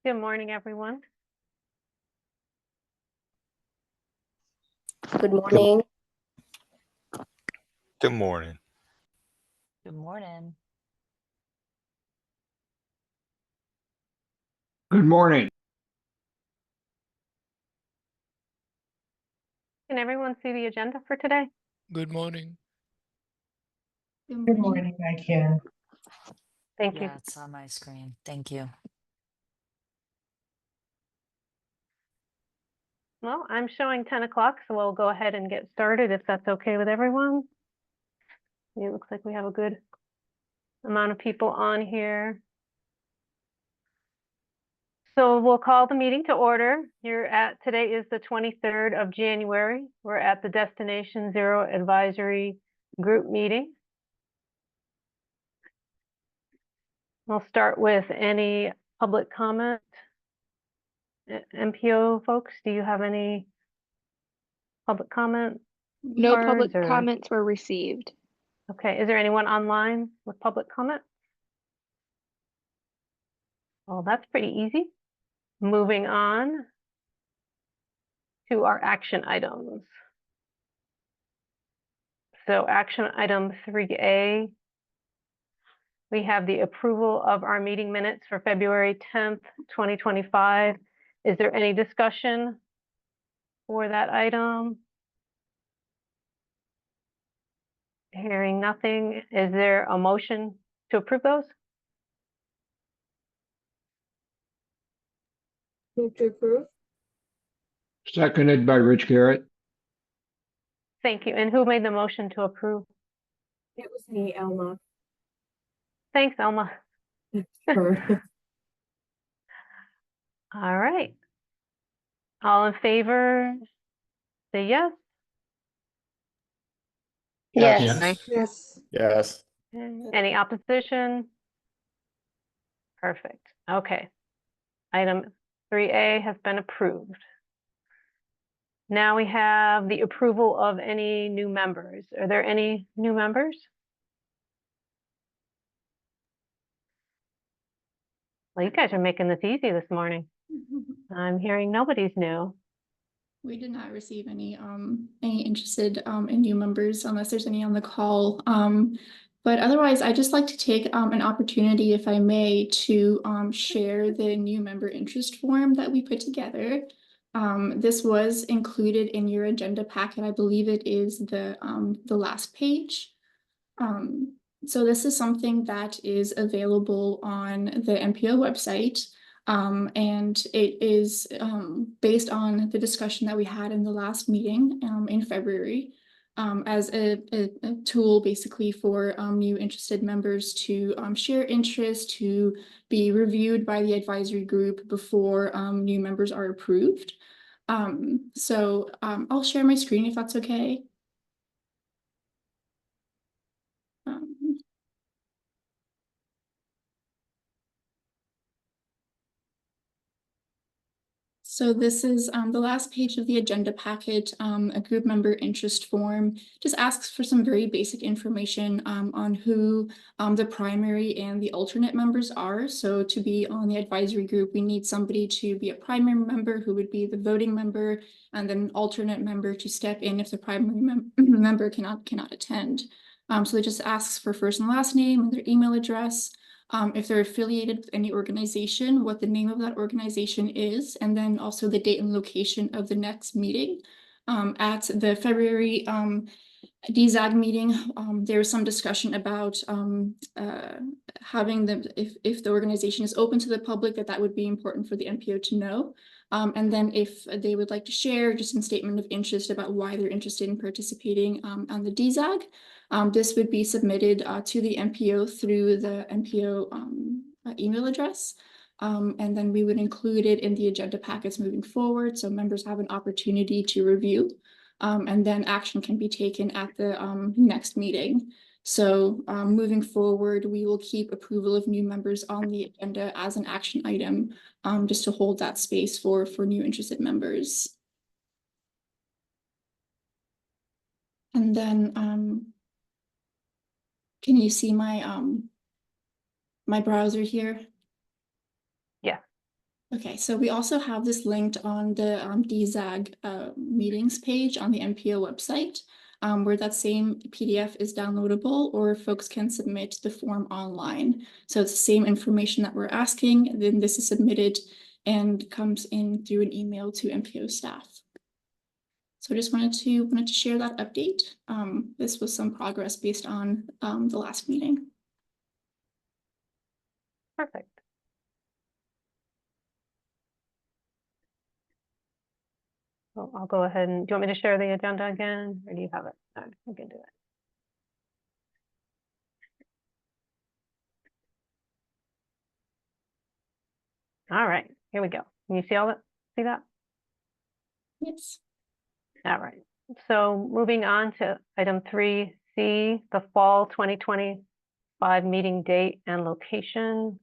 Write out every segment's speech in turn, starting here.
Good morning, everyone. Good morning. Good morning. Good morning. Good morning. Can everyone see the agenda for today? Good morning. Good morning, I can. Thank you. Yeah, it's on my screen. Thank you. Well, I'm showing 10 o'clock, so we'll go ahead and get started if that's okay with everyone. It looks like we have a good amount of people on here. So we'll call the meeting to order. Today is the 23rd of January. We're at the Destination Zero Advisory Group meeting. We'll start with any public comment. MPO folks, do you have any public comment? No public Cards or- comments were received. Okay, is there anyone online with public comment? Well, that's pretty easy. Moving on to our action items. So action item 3A, we have the approval of our meeting minutes for February 10th, 2025. Is there any discussion for that item? Hearing nothing, is there a motion to approve those? Move to approve. Seconded by Rich Garrett. Thank you. And who made the motion to approve? It was me, Elma. Thanks, Elma. Sure. All right. All in favor, say yes. Yes. Yes. Yes. Any opposition? Perfect. Okay. Item 3A has been approved. Now we have the approval of any new members. Are there any new members? Well, you guys are making this easy this morning. I'm hearing nobody's new. We did not receive any interested in new members unless there's any on the call. But otherwise, I'd just like to take an opportunity, if I may, to share the new member interest form that we put together. This was included in your agenda packet. I believe it is the last page. So this is something that is available on the MPO website. And it is based on the discussion that we had in the last meeting in February as a tool basically for new interested members to share interest, to be reviewed by the advisory group before new members are approved. So I'll share my screen if that's okay. So this is the last page of the agenda packet, a group member interest form. Just asks for some very basic information on who the primary and the alternate members are. So to be on the advisory group, we need somebody to be a primary member who would be the voting member, and then an alternate member to step in if the primary member cannot attend. So it just asks for first and last name and their email address. If they're affiliated with any organization, what the name of that organization is, and then also the date and location of the next meeting. At the February DZAG meeting, there was some discussion about having if the organization is open to the public, that would be important for the MPO to know. And then if they would like to share just a statement of interest about why they're interested in participating on the DZAG, this would be submitted to the MPO through the MPO email address. And then we would include it in the agenda packets moving forward, so members have an opportunity to review. And then action can be taken at the next meeting. So moving forward, we will keep approval of new members on the agenda as an action item, just to hold that space for new interested members. And then can you see my my browser here? Yeah. Okay, so we also have this linked on the DZAG meetings page on the MPO website, where that same PDF is downloadable, or folks can submit the form online. So it's the same information that we're asking, then this is submitted and comes in through an email to MPO staff. So I just wanted to share that update. This was some progress based on the last meeting. Perfect. Well, I'll go ahead and, do you want me to share the agenda again, or do you have it? No, I can do it. All right, here we go. Can you see all that? See that? Yes. All right. So moving on to item 3C, the fall 2025 meeting date and location.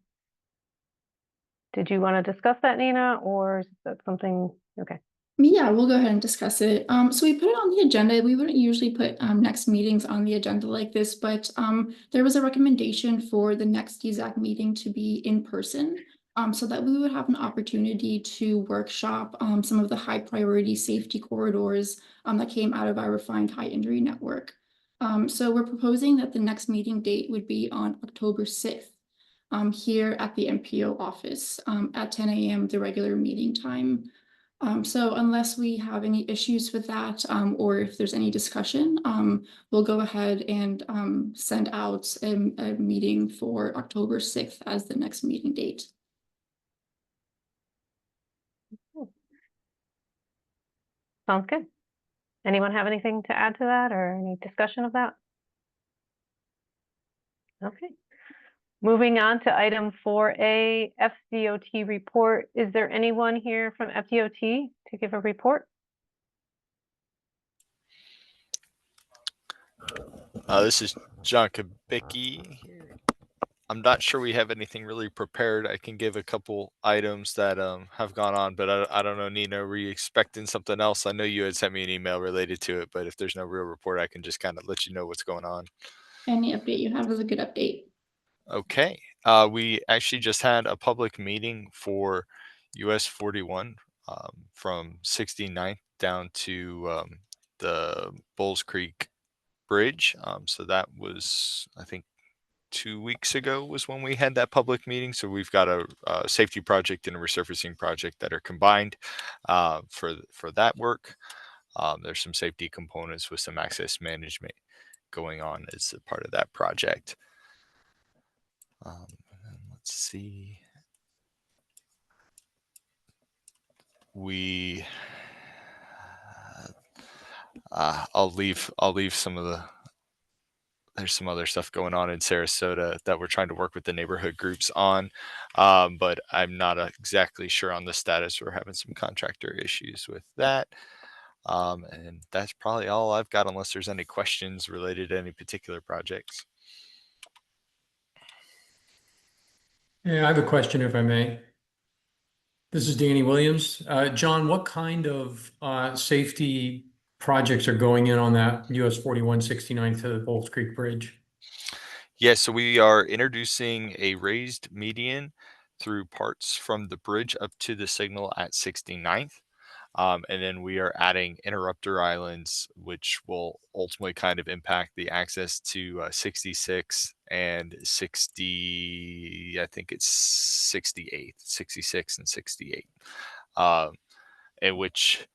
Did you want to discuss that, Nina, or is that something? Okay. Yeah, we'll go ahead and discuss it. So we put it on the agenda. We wouldn't usually put next meetings on the agenda like this, but there was a recommendation for the next DZAC meeting to be in person, so that we would have an opportunity to workshop some of the high priority safety corridors that came out of our refined high injury network. So we're proposing that the next meeting date would be on October 6th. Here at the MPO office at 10 a.m. the regular meeting time. So unless we have any issues with that, or if there's any discussion, we'll go ahead and send out a meeting for October 6th as the next meeting date. Sounds good. Anyone have anything to add to that or any discussion of that? Okay. Moving on to item 4A, FDOT report. Is there anyone here from FDOT to give a report? This is John Kabicki. I'm not sure we have anything really prepared. I can give a couple items that have gone on, but I don't know, Nina, were you expecting something else? I know you had sent me an email related to it, but if there's no real report, I can just kind of let you know what's going on. Any update you have is a good update. Okay. We actually just had a public meeting for US 41 from 69th down to the Bulls Creek Bridge. So that was, I think, 2 weeks ago was when we had that public meeting. So we've got a safety project and a resurfacing project that are combined for that work. There's some safety components with some access management going on as a part of that project. Let's see. I'll leave some of the. There's some other stuff going on in Sarasota that we're trying to work with the neighborhood groups on, but I'm not exactly sure on the status. We're having some contractor issues with that. And that's probably all I've got unless there's any questions related to any particular projects. Yeah, I have a question if I may. This is Danny Williams. John, what kind of safety projects are going in on that US 4169 to the Bulls Creek Bridge? Yeah, so we are introducing a raised median through parts from the bridge up to the signal at 69th. And then we are adding interrupter islands, which will ultimately kind of impact the access to 66 and 60, I think it's 68, 66 and 68, in which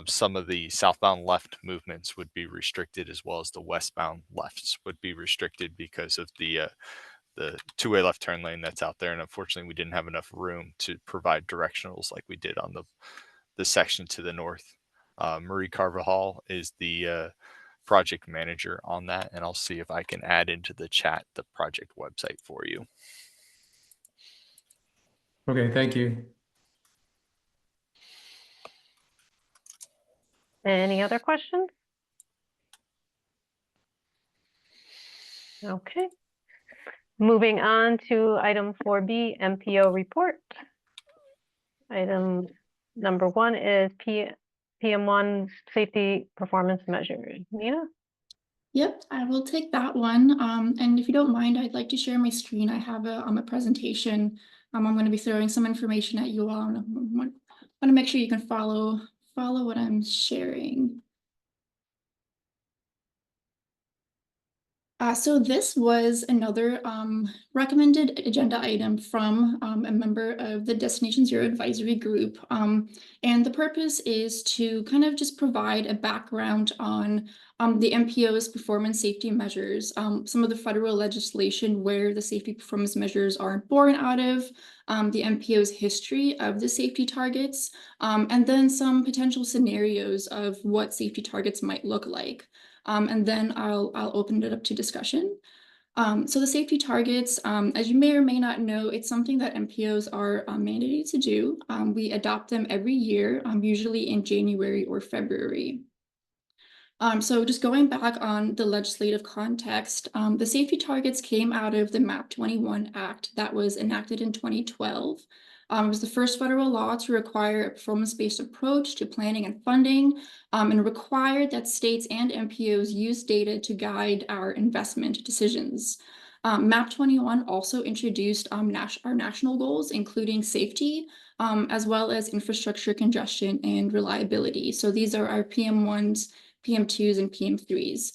some of the southbound left movements would be restricted, as well as the westbound lefts would be restricted because of the two-way left turn lane that's out there. And unfortunately, we didn't have enough room to provide directionals like we did on the section to the north. Marie Carvajal is the project manager on that, and I'll see if I can add into the chat the project website for you. Okay, thank you. Any other questions? Okay. Moving on to item 4B, MPO report. Item number 1 is PM1 safety performance measure. Nina? Yep, I will take that one. And if you don't mind, I'd like to share my screen. I have a presentation I'm going to be throwing some information at you all. And I want to make sure you can follow what I'm sharing. So this was another recommended agenda item from a member of the Destination Zero Advisory Group. And the purpose is to kind of just provide a background on the MPO's performance safety measures, some of the federal legislation where the safety performance measures are born out of, the MPO's history of the safety targets, and then some potential scenarios of what safety targets might look like. And then I'll open it up to discussion. So the safety targets, as you may or may not know, it's something that MPOs are mandated to do. We adopt them every year, usually in January or February. So just going back on the legislative context, the safety targets came out of the MAP 21 Act that was enacted in 2012. It was the first federal law to require a performance-based approach to planning and funding, and required that states and MPOs use data to guide our investment decisions. MAP 21 also introduced our national goals, including safety, as well as infrastructure congestion and reliability. So these are our PM1s, PM2s, and PM3s.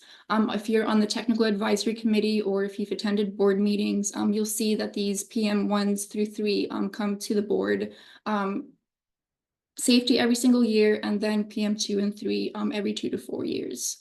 If you're on the technical advisory committee or if you've attended board meetings, you'll see that these PM1s through 3 come to the board. Safety every single year, and then PM2 and 3 every 2 to 4 years.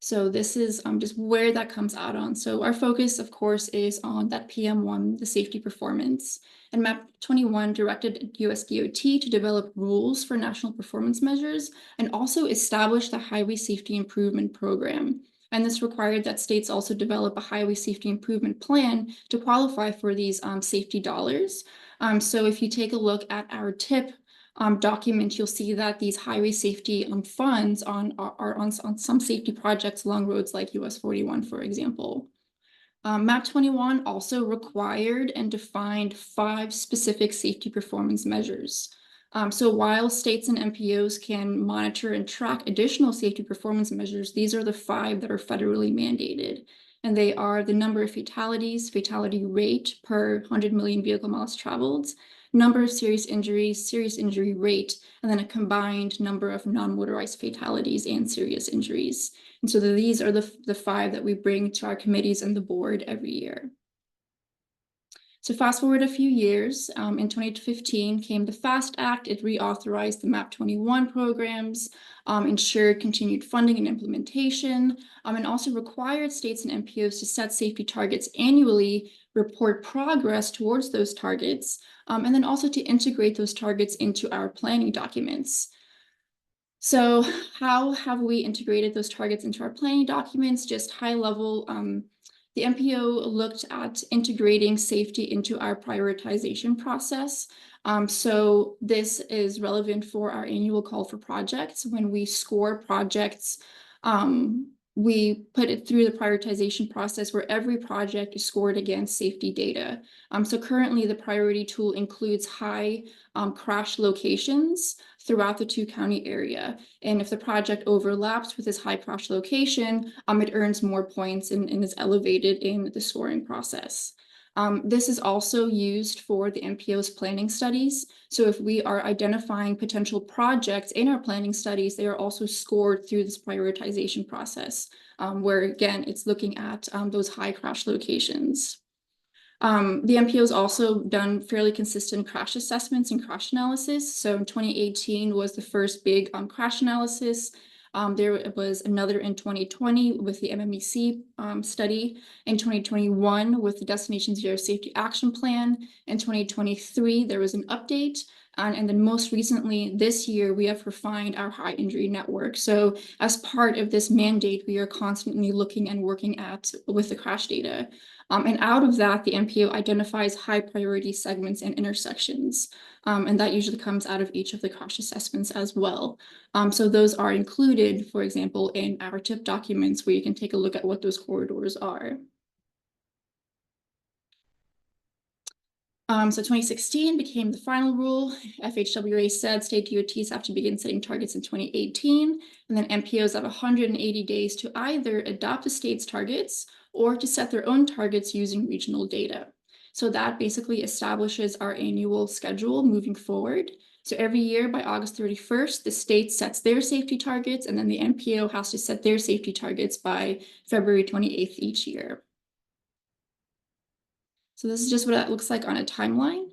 So this is just where that comes out on. So our focus, of course, is on that PM1, the safety performance. And MAP 21 directed US DOT to develop rules for national performance measures and also establish the Highway Safety Improvement Program. And this required that states also develop a highway safety improvement plan to qualify for these safety dollars. So if you take a look at our TIP document, you'll see that these highway safety funds are on some safety projects along roads like US 41, for example. MAP 21 also required and defined 5 specific safety performance measures. So while states and MPOs can monitor and track additional safety performance measures, these are the 5 that are federally mandated. And they are the number of fatalities, fatality rate per 100 million vehicle miles traveled, number of serious injuries, serious injury rate, and then a combined number of non-motorized fatalities and serious injuries. And so these are the 5 that we bring to our committees and the board every year. So fast forward a few years, in 2015 came the FAST Act. It reauthorized the MAP 21 programs, ensured continued funding and implementation, and also required states and MPOs to set safety targets annually, report progress towards those targets, and then also to integrate those targets into our planning documents. So how have we integrated those targets into our planning documents? Just high level, the MPO looked at integrating safety into our prioritization process. So this is relevant for our annual call for projects. When we score projects, we put it through the prioritization process where every project is scored against safety data. So currently the priority tool includes high crash locations throughout the 2-county area. And if the project overlaps with this high crash location, it earns more points and is elevated in the scoring process. This is also used for the MPO's planning studies. So if we are identifying potential projects in our planning studies, they are also scored through this prioritization process, where again, it's looking at those high crash locations. The MPO has also done fairly consistent crash assessments and crash analysis. So in 2018 was the first big crash analysis. There was another in 2020 with the MMEC study, in 2021 with the Destination Zero Safety Action Plan, in 2023 there was an update, and then most recently this year we have refined our high injury network. So as part of this mandate, we are constantly looking and working with the crash data. And out of that, the MPO identifies high priority segments and intersections. And that usually comes out of each of the crash assessments as well. So those are included, for example, in our TIP documents where you can take a look at what those corridors are. So 2016 became the final rule. FHWA said state DOTs have to begin setting targets in 2018, and then MPOs have 180 days to either adopt the state's targets or to set their own targets using regional data. So that basically establishes our annual schedule moving forward. So every year by August 31st, the state sets their safety targets, and then the MPO has to set their safety targets by February 28th each year. So this is just what it looks like on a timeline.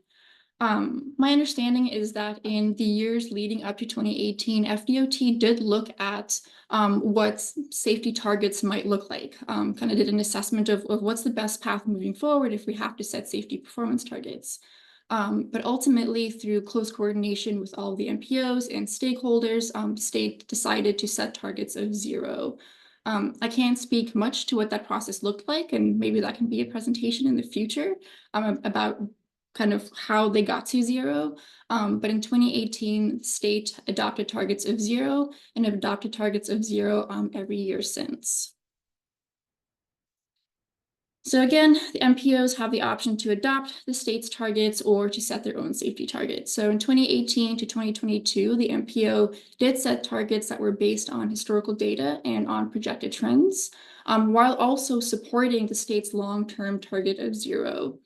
My understanding is that in the years leading up to 2018, FDOT did look at what safety targets might look like, kind of did an assessment of what's the best path moving forward if we have to set safety performance targets. But ultimately, through close coordination with all of the MPOs and stakeholders, state decided to set targets of 0. I can't speak much to what that process looked like, and maybe that can be a presentation in the future about kind of how they got to 0. But in 2018, the state adopted targets of 0 and have adopted targets of 0 every year since. So again, the MPOs have the option to adopt the state's targets or to set their own safety targets. So in 2018 to 2022, the MPO did set targets that were based on historical data and on projected trends, while also supporting the state's long-term target of 0.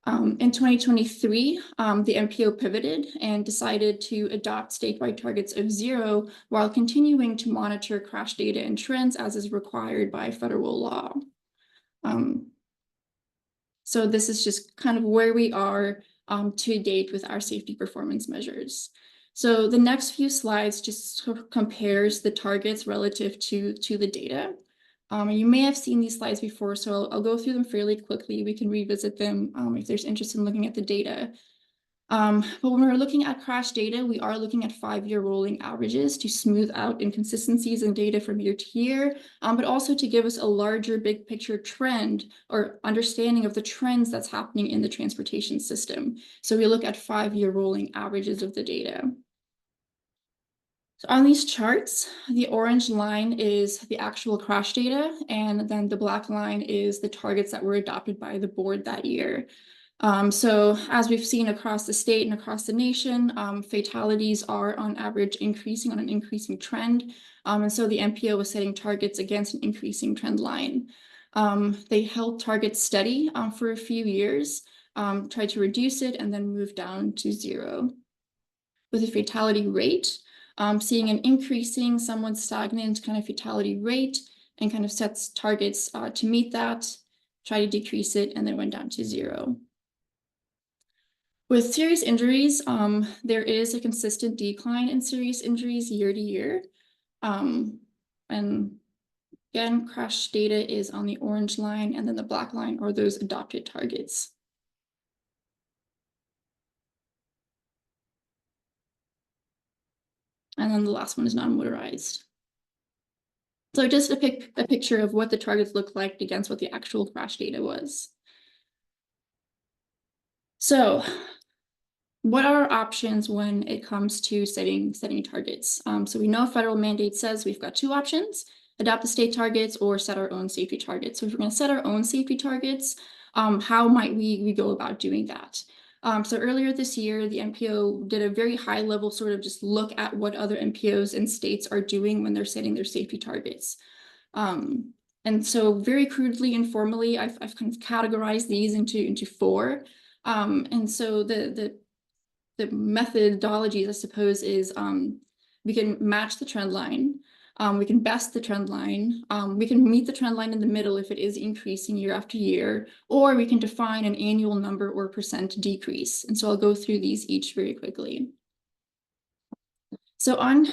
In 2023, the MPO pivoted and decided to adopt statewide targets of 0 while continuing to monitor crash data and trends as is required by federal law. So this is just kind of where we are to date with our safety performance measures. So the next few slides just sort of compares the targets relative to the data. You may have seen these slides before, so I'll go through them fairly quickly. We can revisit them if there's interest in looking at the data. But when we're looking at crash data, we are looking at 5-year rolling averages to smooth out inconsistencies in data from year to year, but also to give us a larger big picture trend or understanding of the trends that's happening in the transportation system. So we look at 5-year rolling averages of the data. So on these charts, the orange line is the actual crash data, and then the black line is the targets that were adopted by the board that year. So as we've seen across the state and across the nation, fatalities are on average increasing on an increasing trend. And so the MPO was setting targets against an increasing trend line. They held targets steady for a few years, tried to reduce it, and then moved down to 0. With the fatality rate, seeing an increasing, somewhat stagnant kind of fatality rate, and kind of sets targets to meet that, try to decrease it, and then went down to 0. With serious injuries, there is a consistent decline in serious injuries year to year. And again, crash data is on the orange line, and then the black line are those adopted targets. And then the last one is non-motorized. So just a picture of what the targets look like against what the actual crash data was. So what are our options when it comes to setting targets? So we know federal mandate says we've got 2 options: adopt the state targets or set our own safety targets. So if we're going to set our own safety targets, how might we go about doing that? So earlier this year, the MPO did a very high level sort of just look at what other MPOs and states are doing when they're setting their safety targets. And so very crudely, informally, I've kind of categorized these into 4. And so the methodology, I suppose, is we can match the trend line, we can best the trend line, we can meet the trend line in the middle if it is increasing year after year, or we can define an annual number or % decrease. And so I'll go through these each very quickly. So on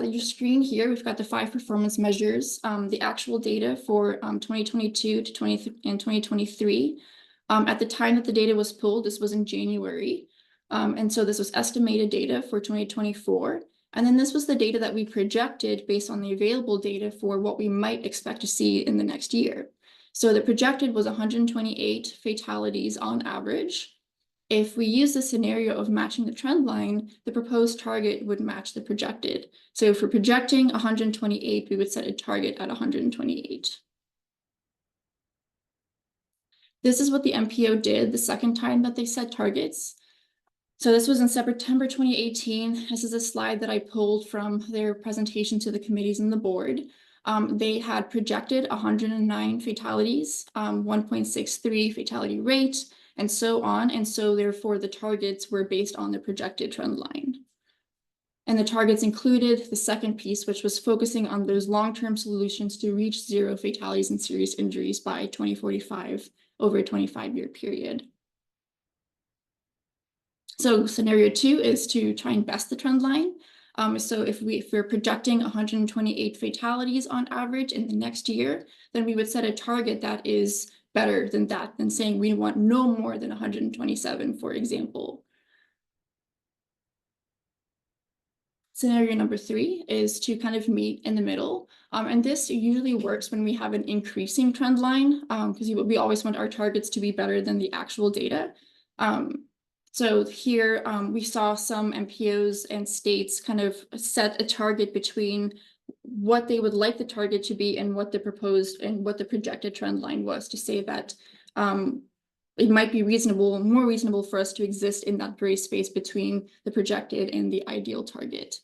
your screen here, we've got the 5 performance measures, the actual data for 2022 to 2023. At the time that the data was pulled, this was in January. And so this was estimated data for 2024. And then this was the data that we projected based on the available data for what we might expect to see in the next year. So the projected was 128 fatalities on average. If we use the scenario of matching the trend line, the proposed target would match the projected. So if we're projecting 128, we would set a target at 128. This is what the MPO did the second time that they set targets. So this was in September 2018. This is a slide that I pulled from their presentation to the committees and the board. They had projected 109 fatalities, 1.63 fatality rate, and so on. And so therefore the targets were based on the projected trend line. And the targets included the second piece, which was focusing on those long-term solutions to reach 0 fatalities and serious injuries by 2045 over a 25-year period. So scenario 2 is to try and best the trend line. So if we're projecting 128 fatalities on average in the next year, then we would set a target that is better than that, than saying we want no more than 127, for example. Scenario number 3 is to kind of meet in the middle. And this usually works when we have an increasing trend line, because we always want our targets to be better than the actual data. So here we saw some MPOs and states kind of set a target between what they would like the target to be and what the proposed and what the projected trend line was, to say that it might be reasonable, more reasonable for us to exist in that gray space between the projected and the ideal target.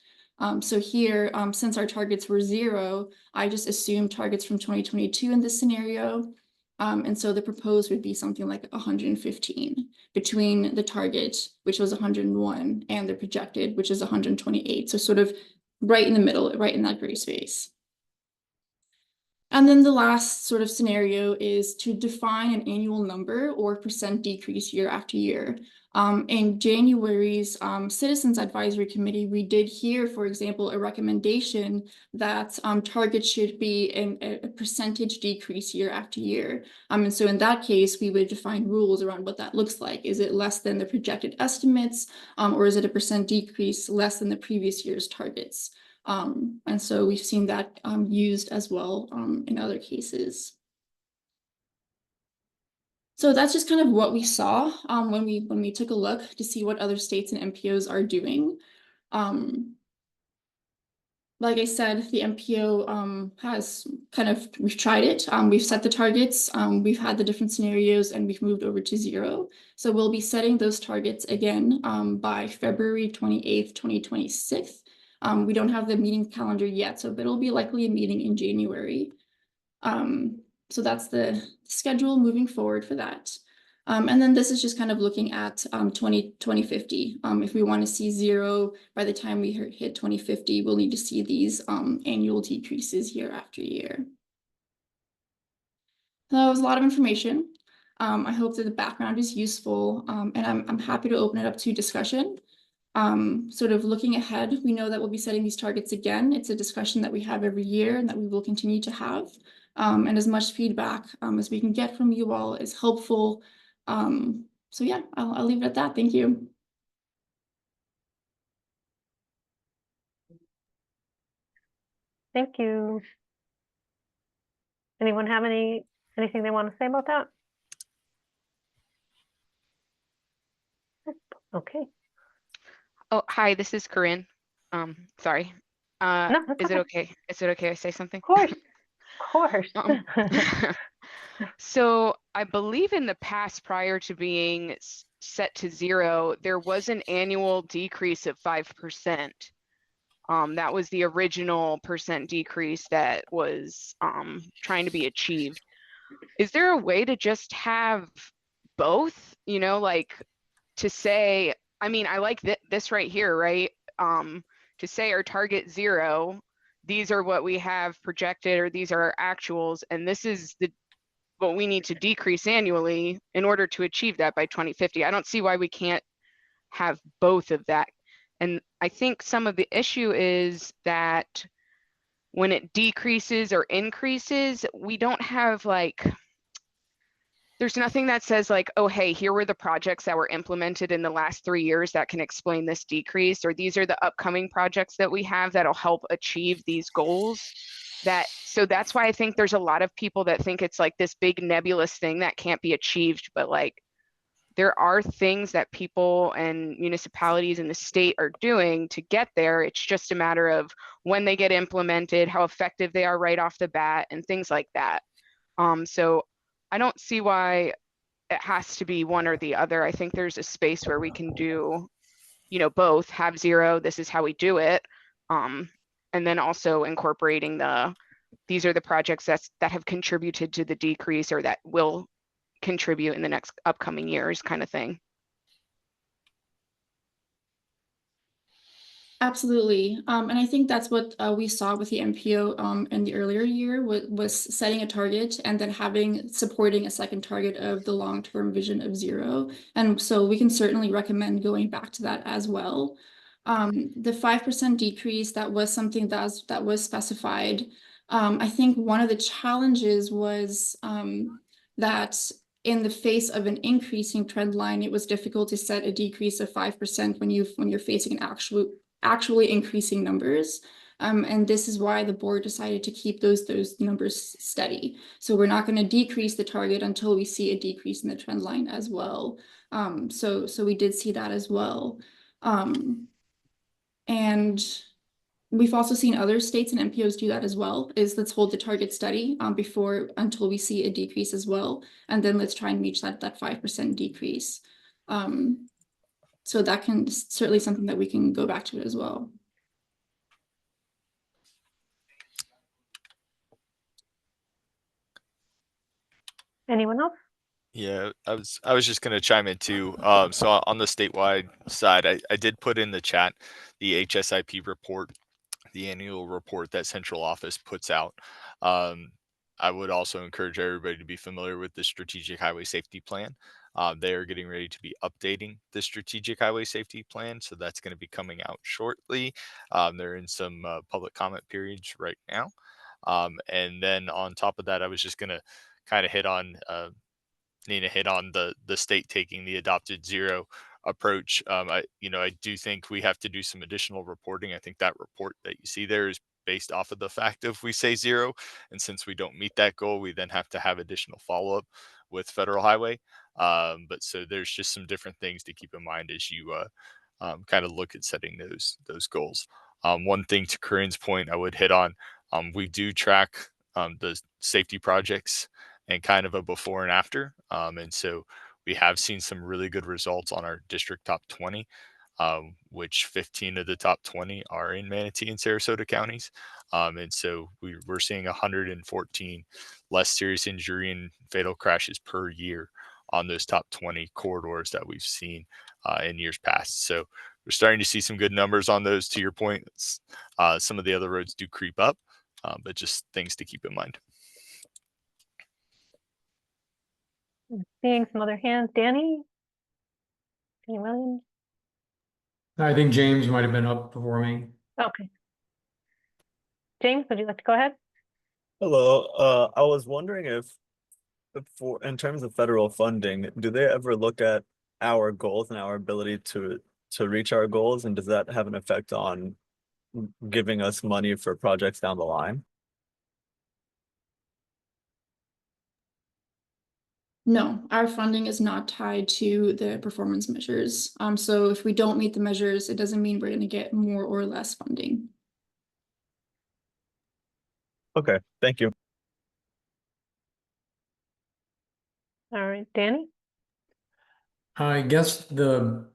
So here, since our targets were 0, I just assumed targets from 2022 in this scenario. And so the proposed would be something like 115 between the target, which was 101, and the projected, which is 128. So sort of right in the middle, right in that gray space. And then the last sort of scenario is to define an annual number or % decrease year after year. In January's Citizens Advisory Committee, we did hear, for example, a recommendation that targets should be a percentage decrease year after year. And so in that case, we would define rules around what that looks like. Is it less than the projected estimates, or is it a % decrease less than the previous year's targets? And so we've seen that used as well in other cases. So that's just kind of what we saw when we took a look to see what other states and MPOs are doing. Like I said, the MPO has kind of, we've tried it. We've set the targets, we've had the different scenarios, and we've moved over to 0. So we'll be setting those targets again by February 28th, 2026. We don't have the meeting calendar yet, so it'll be likely a meeting in January. So that's the schedule moving forward for that. And then this is just kind of looking at 2050. If we want to see 0 by the time we hit 2050, we'll need to see these annual decreases year after year. So that was a lot of information. I hope that the background is useful, and I'm happy to open it up to discussion. Sort of looking ahead, we know that we'll be setting these targets again. It's a discussion that we have every year and that we will continue to have. And as much feedback as we can get from you all is helpful. So yeah, I'll leave it at that. Thank you. Thank you. Anyone have anything they want to say about that? Okay. Oh, hi, this is Corinne. Sorry. No, that's Is it okay. okay? Is it okay I say something? Of course. Of course. So I believe in the past, prior to being set to 0, there was an annual decrease of 5%. That was the original % decrease that was trying to be achieved. Is there a way to just have both, you know, like to say, I mean, I like this right here, right? To say our target 0, these are what we have projected, or these are our actuals, and this is what we need to decrease annually in order to achieve that by 2050. I don't see why we can't have both of that. And I think some of the issue is that when it decreases or increases, we don't have like, there's nothing that says like, oh, hey, here were the projects that were implemented in the last 3 years that can explain this decrease, or these are the upcoming projects that we have that'll help achieve these goals. So that's why I think there's a lot of people that think it's like this big nebulous thing that can't be achieved, but like there are things that people and municipalities in the state are doing to get there. It's just a matter of when they get implemented, how effective they are right off the bat, and things like that. So I don't see why it has to be one or the other. I think there's a space where we can do, you know, both. Have 0, this is how we do it. And then also incorporating these are the projects that have contributed to the decrease, or that will contribute in the next upcoming years kind of thing. Absolutely. And I think that's what we saw with the MPO in the earlier year was setting a target and then supporting a second target of the long-term vision of 0. And so we can certainly recommend going back to that as well. The 5% decrease, that was something that was specified. I think one of the challenges was that in the face of an increasing trend line, it was difficult to set a decrease of 5% when you're facing an actually increasing numbers. And this is why the board decided to keep those numbers steady. So we're not going to decrease the target until we see a decrease in the trend line as well. So we did see that as well. And we've also seen other states and MPOs do that as well, is let's hold the target steady until we see a decrease as well. And then let's try and reach that 5% decrease. So that can certainly something that we can go back to as well. Anyone else? Yeah, I was just going to chime in too. So on the statewide side, I did put in the chat the HSIP report, the annual report that central office puts out. I would also encourage everybody to be familiar with the Strategic Highway Safety Plan. They are getting ready to be updating the Strategic Highway Safety Plan, so that's going to be coming out shortly. They're in some public comment periods right now. And then on top of that, I was just going to kind of hit on Nina hit on the state taking the adopted 0 approach. I do think we have to do some additional reporting. I think that report that you see there is based off of the fact of we say 0, and since we don't meet that goal, we then have to have additional follow-up with Federal Highway. But so there's just some different things to keep in mind as you kind of look at setting those goals. One thing to Corinne's point, I would hit on. We do track the safety projects and kind of a before and after. And so we have seen some really good results on our district top 20, which 15 of the top 20 are in Manatee and Sarasota counties. And so we're seeing 114 less serious injury and fatal crashes per year on those top 20 corridors that we've seen in years past. So we're starting to see some good numbers on those. To your point, some of the other roads do creep up, but just things to keep in mind. Seeing some other hands. Danny Williams? I think James might have been up before me. Okay. James, would you like to go ahead? Hello. I was wondering if in terms of federal funding, do they ever look at our goals and our ability to reach our goals? And does that have an effect on giving us money for projects down the line? No, our funding is not tied to the performance measures. So if we don't meet the measures, it doesn't mean we're going to get more or less funding. Okay, thank you. All right, Danny? I guess the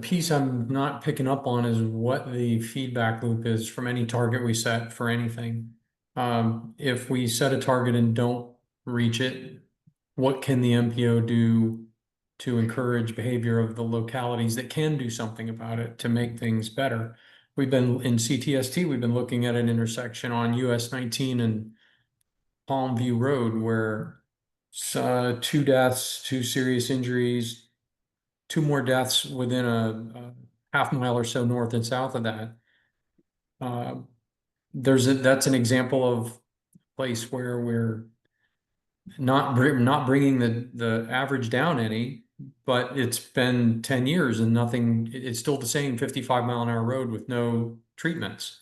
piece I'm not picking up on is what the feedback loop is from any target we set for anything. If we set a target and don't reach it, what can the MPO do to encourage behavior of the localities that can do something about it to make things better? We've been in CTST, we've been looking at an intersection on US 19 and Palmview Road where 2 deaths, 2 serious injuries, 2 more deaths within a half mile or so north and south of that. That's an example of a place where we're not bringing the average down any, but it's been 10 years and nothing. It's still the same 55-mile-an-hour road with no treatments.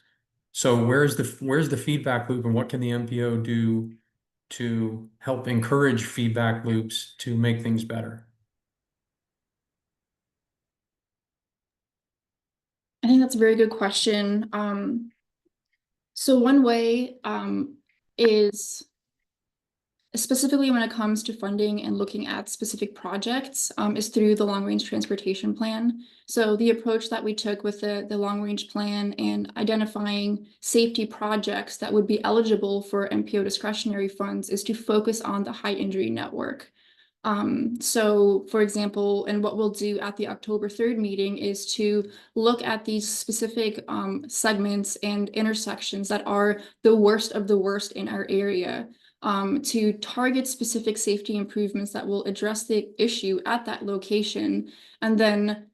So where's the feedback loop, and what can the MPO do to help encourage feedback loops to make things better? I think that's a very good question. So one way is specifically when it comes to funding and looking at specific projects is through the long-range transportation plan. So the approach that we took with the long-range plan and identifying safety projects that would be eligible for MPO discretionary funds is to focus on the high injury network. So for example, and what we'll do at the October 3rd meeting is to look at these specific segments and intersections that are the worst of the worst in our area, to target specific safety improvements that will address the issue at that location. And then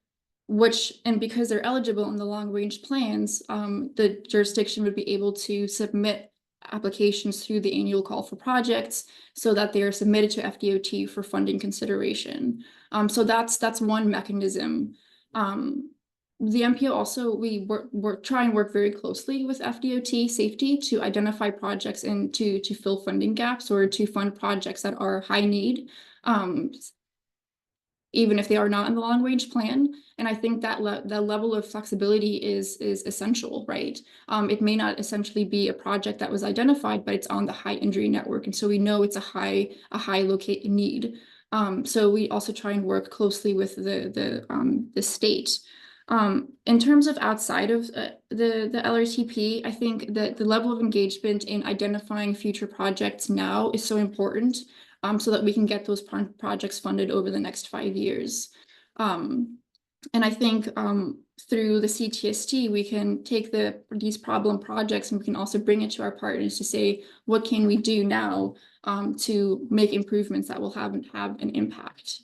because they're eligible in the long range plans, the jurisdiction would be able to submit applications through the annual call for projects so that they are submitted to FDOT for funding consideration. So that's one mechanism. The MPO also, we try and work very closely with FDOT safety to identify projects and to fill funding gaps or to fund projects that are high need, even if they are not in the long range plan. And I think that that level of flexibility is essential, right? It may not essentially be a project that was identified, but it's on the high injury network. And so we know it's a high located need. So we also try and work closely with the state. In terms of outside of the LRTP, I think that the level of engagement in identifying future projects now is so important, so that we can get those projects funded over the next 5 years. And I think through the CTST, we can take these problem projects and we can also bring it to our partners to say, what can we do now to make improvements that will have an impact?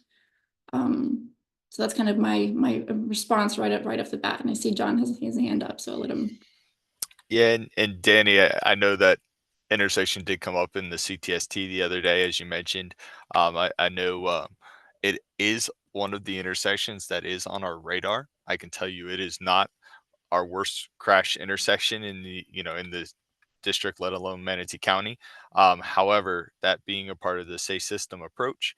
So that's kind of my response right off the bat. And I see John has his hand up, so I'll let him. Yeah, and Danny, I know that intersection did come up in the CTST the other day, as you mentioned. I know it is one of the intersections that is on our radar. I can tell you it is not our worst crash intersection in the district, let alone Manatee County. However, that being a part of the safe system approach,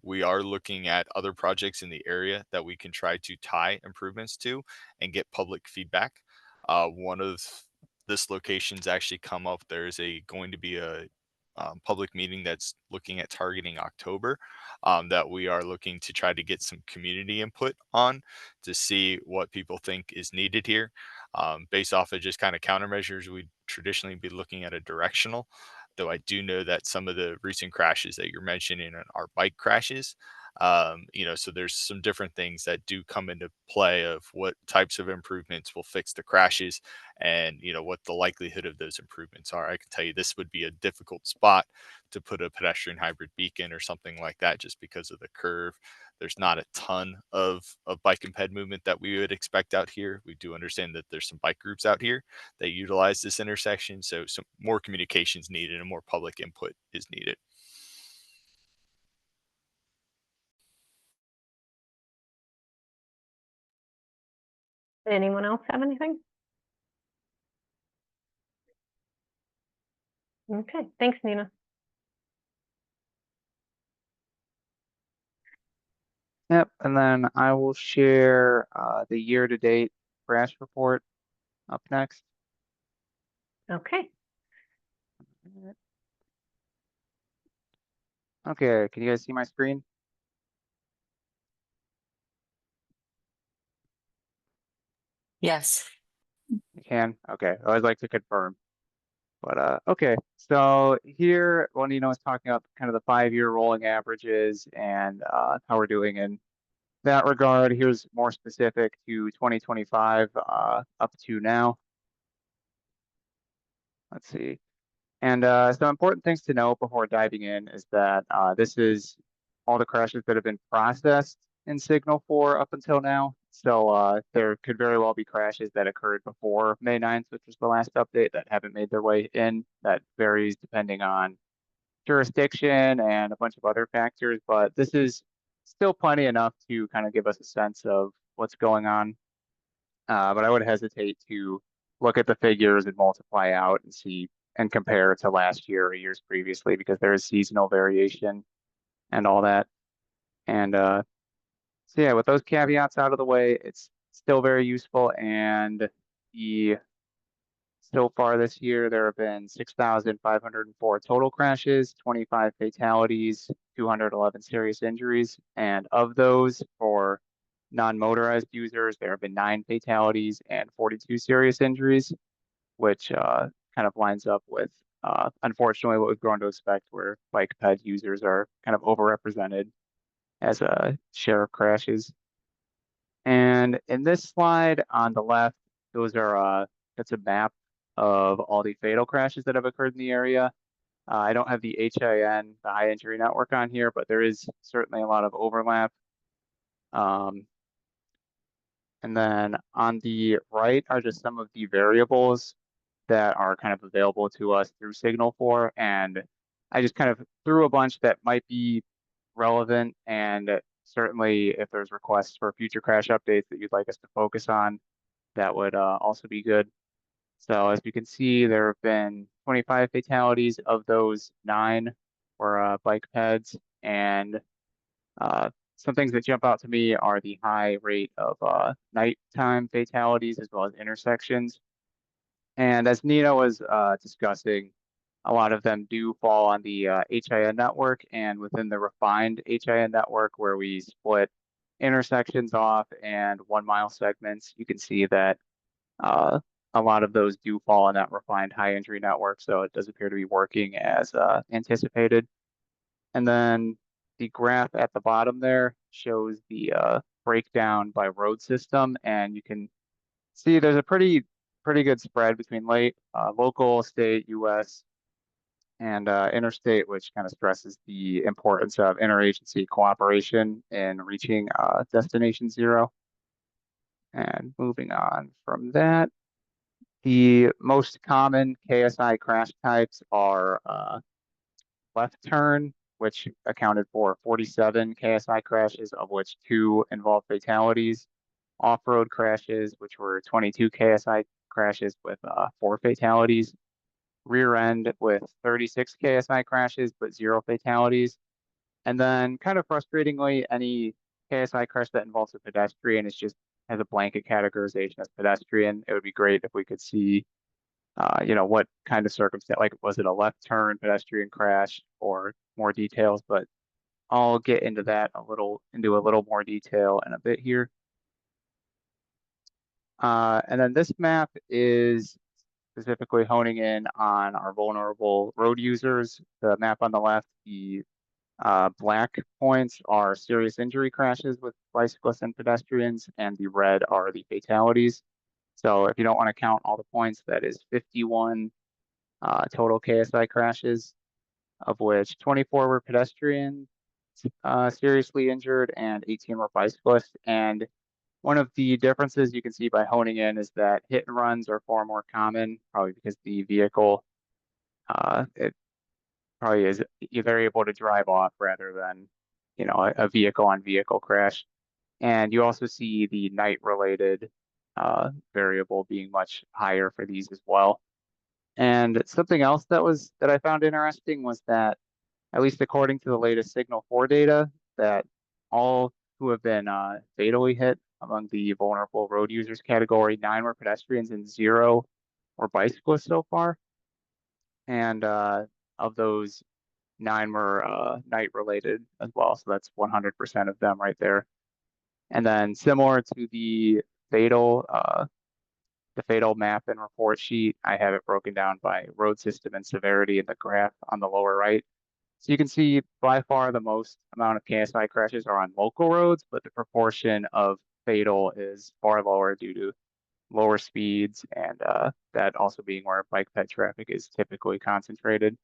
we are looking at other projects in the area that we can try to tie improvements to and get public feedback. One of this location's actually come up. There's going to be a public meeting that's looking at targeting October, that we are looking to try to get some community input on to see what people think is needed here. Based off of just kind of countermeasures, we'd traditionally be looking at a directional, though I do know that some of the recent crashes that you're mentioning are bike crashes. So there's some different things that do come into play of what types of improvements will fix the crashes and what the likelihood of those improvements are. I can tell you this would be a difficult spot to put a pedestrian hybrid beacon or something like that, just because of the curve. There's not a ton of bike and ped movement that we would expect out here. We do understand that there's some bike groups out here that utilize this intersection, so some more communications needed and more public input is needed. Anyone else have anything? Okay, thanks, Nina. Yep, and then I will share the year-to-date crash report up next. Okay. Okay, can you guys see my screen? Yes. You can? Okay, I always like to confirm. But okay, so here, Nina was talking about kind of the 5-year rolling averages and how we're doing in that regard. Here's more specific to 2025 up to now. Let's see. And some important things to note before diving in is that this is all the crashes that have been processed in Signal 4 up until now. So there could very well be crashes that occurred before May 9th, which was the last update, that haven't made their way in. That varies depending on jurisdiction and a bunch of other factors, but this is still plenty enough to kind of give us a sense of what's going on. But I would hesitate to look at the figures and multiply out and see and compare to last year or years previously, because there is seasonal variation and all that. And so yeah, with those caveats out of the way, it's still very useful. And so far this year, there have been 6,504 total crashes, 25 fatalities, 211 serious injuries. And of those, for non-motorized users, there have been 9 fatalities and 42 serious injuries, which kind of lines up with unfortunately what we've grown to expect, where bike ped users are kind of overrepresented as a share of crashes. And in this slide on the left, those are that's a map of all the fatal crashes that have occurred in the area. I don't have the HIN, the high injury network, on here, but there is certainly a lot of overlap. And then on the right are just some of the variables that are kind of available to us through Signal 4. And I just kind of threw a bunch that might be relevant, and certainly if there's requests for future crash updates that you'd like us to focus on, that would also be good. So as you can see, there have been 25 fatalities. Of those, 9 were bike peds, and some things that jump out to me are the high rate of nighttime fatalities as well as intersections. And as Nina was discussing, a lot of them do fall on the HIN network, and within the refined HIN network, where we split intersections off and 1 mile segments, you can see that a lot of those do fall on that refined high injury network. So it does appear to be working as anticipated. And then the graph at the bottom there shows the breakdown by road system, and you can see there's a pretty good spread between local, state, US, and interstate, which kind of stresses the importance of interagency cooperation in reaching destination zero. And moving on from that, the most common KSI crash types are left turn, which accounted for 47 KSI crashes, of which 2 involved fatalities. Off-road crashes, which were 22 KSI crashes with 4 fatalities. Rear end with 36 KSI crashes, but 0 fatalities. And then, kind of frustratingly, any KSI crash that involves a pedestrian is just has a blanket categorization as pedestrian. It would be great if we could see, what kind of circumstance, like was it a left turn pedestrian crash, or more details, but I'll get into that a little more detail in a bit here. And then this map is specifically honing in on our vulnerable road users. The map on the left, the black points are serious injury crashes with bicyclists and pedestrians, and the red are the fatalities. So if you don't want to count all the points, that is 51 total KSI crashes, of which 24 were pedestrians seriously injured and 18 were bicyclists. And one of the differences you can see by honing in is that hit and runs are far more common, probably because the vehicle, it probably is either able to drive off rather than, a vehicle on vehicle crash. And you also see the night related variable being much higher for these as well. And something else that I found interesting was that, at least according to the latest Signal 4 data, that all who have been fatally hit among the vulnerable road users category, 9 were pedestrians and 0 were bicyclists so far. And of those, 9 were night related as well. So that's 100% of them right there. And then similar to the fatal map and report sheet, I have it broken down by road system and severity in the graph on the lower right. So you can see by far the most amount of KSI crashes are on local roads, but the proportion of fatal is far lower due to lower speeds, and that also being where bike ped traffic is typically concentrated.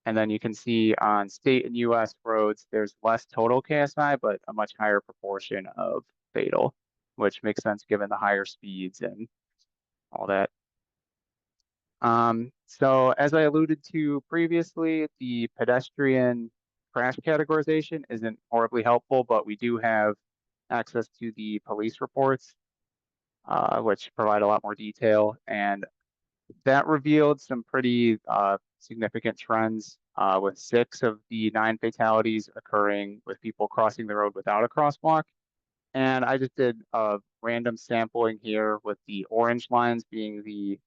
And then you can see on state and US roads, there's less total KSI, but a much higher proportion of fatal, which makes sense given the higher speeds and all that. So as I alluded to previously, the pedestrian crash categorization isn't horribly helpful, but we do have access to the police reports, which provide a lot more detail. And that revealed some pretty significant trends, with 6 of the 9 fatalities occurring with people crossing the road without a crosswalk. And I just did a random sampling here with the orange lines being the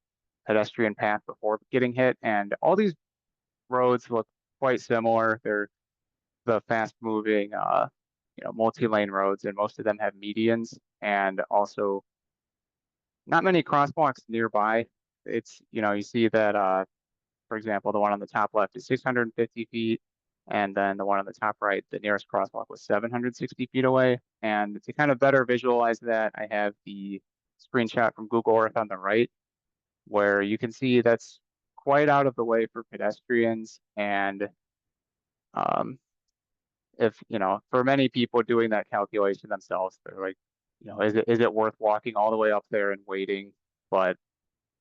pedestrian path before getting hit. And all these roads look quite similar. They're the fast moving, multi-lane roads, and most of them have medians and also not many crosswalks nearby. It's, you see that for example, the one on the top left is 650 feet. And then the one on the top right, the nearest crosswalk was 760 feet away. And to kind of better visualize that, I have the screenshot from Google Earth on the right, where you can see that's quite out of the way for pedestrians. And if, you know, for many people doing that calculation themselves, they're like, you know, is it worth walking all the way up there and waiting? But